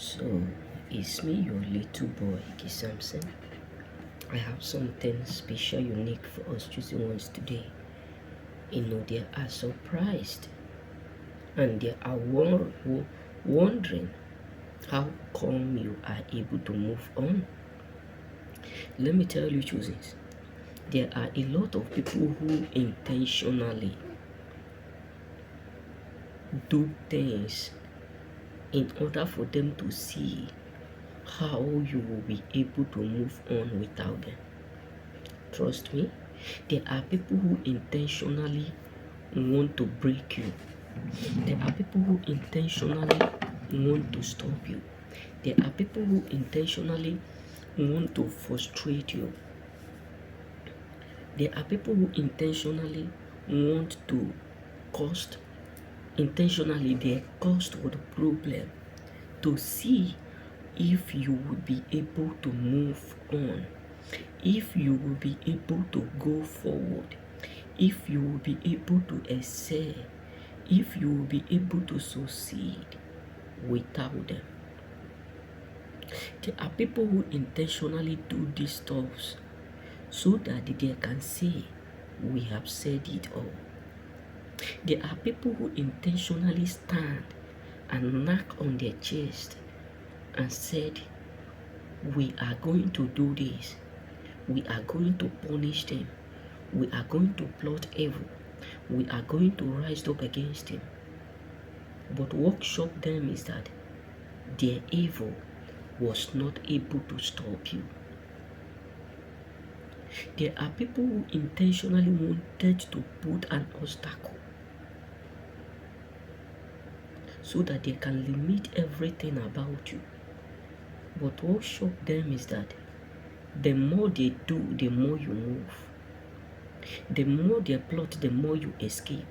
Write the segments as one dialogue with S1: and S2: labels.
S1: So, it's me, your little boy, Samson. I have something special, unique for us choosing ones today. They are surprised and they are wondering how come you are able to move on. Let me tell you, choosings. There are a lot of people who intentionally do things in order for them to see how you will be able to move on without them. Trust me, there are people who intentionally want to break you. There are people who intentionally want to stop you. There are people who intentionally want to frustrate you. There are people who intentionally want to intentionally they caused with the problem to see if you will be able to move on, if you will be able to go forward, if you will be able to excel, if you will be able to succeed without them. There are people who intentionally do these stuff so that they can say, we have said it all. There are people who intentionally stand and knock on their chest and said, we are going to do this. We are going to punish them. We are going to plot evil. We are going to rise up against them. But what shocked them is that their evil was not able to stop you. There are people who intentionally wanted to put an obstacle so that they can limit everything about you. But what shocked them is that the more they do, the more you move. The more they plot, the more you escape.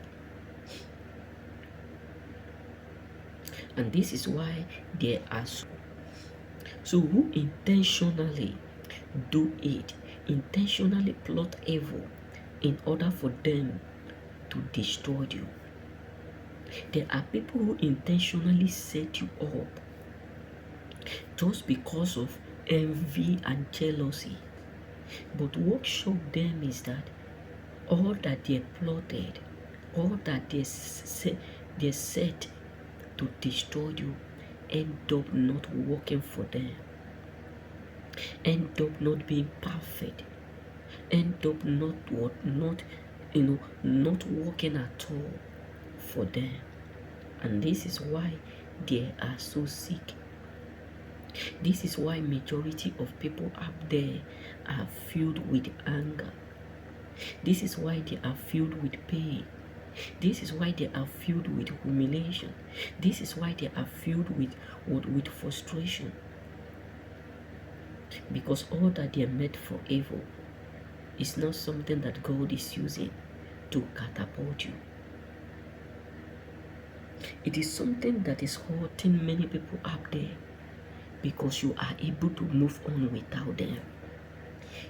S1: And this is why they are so who intentionally do it, intentionally plot evil in order for them to destroy you. There are people who intentionally set you up just because of envy and jealousy. But what shocked them is that all that they plotted, all that they set to destroy you, end up not working for them, end up not being perfect, end up not working at all for them. And this is why they are so sick. This is why majority of people up there are filled with anger. This is why they are filled with pain. This is why they are filled with humiliation. This is why they are filled with frustration. Because all that they are meant for evil is not something that God is using to catapult you. It is something that is hurting many people up there because you are able to move on without them.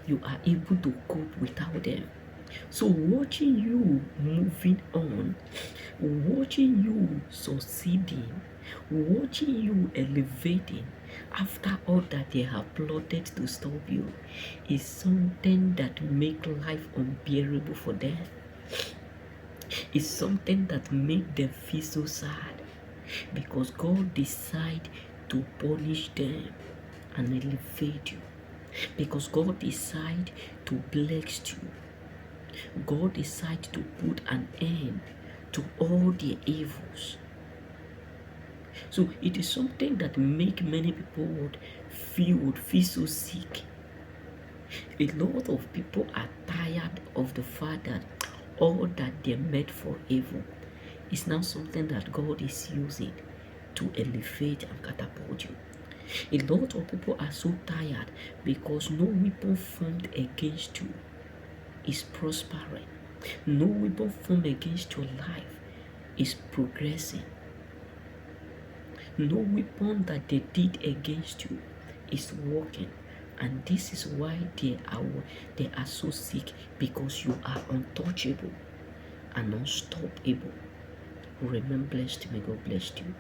S1: You are able to cope without them. So watching you moving on, watching you succeeding, watching you elevating after all that they have plotted to stop you is something that makes life unbearable for them. It's something that makes them feel so sad because God decided to punish them and elevate you. Because God decided to bless you. God decided to put an end to all their evils. So it is something that makes many people would feel so sick. A lot of people are tired of the fact that all that they're meant for evil is now something that God is using to elevate and catapult you. A lot of people are so tired because no weapon formed against you is prospering. No weapon formed against your life is progressing. No weapon that they did against you is working. And this is why they are so sick, because you are untouchable and unstoppable. Remain blessed. May God bless you.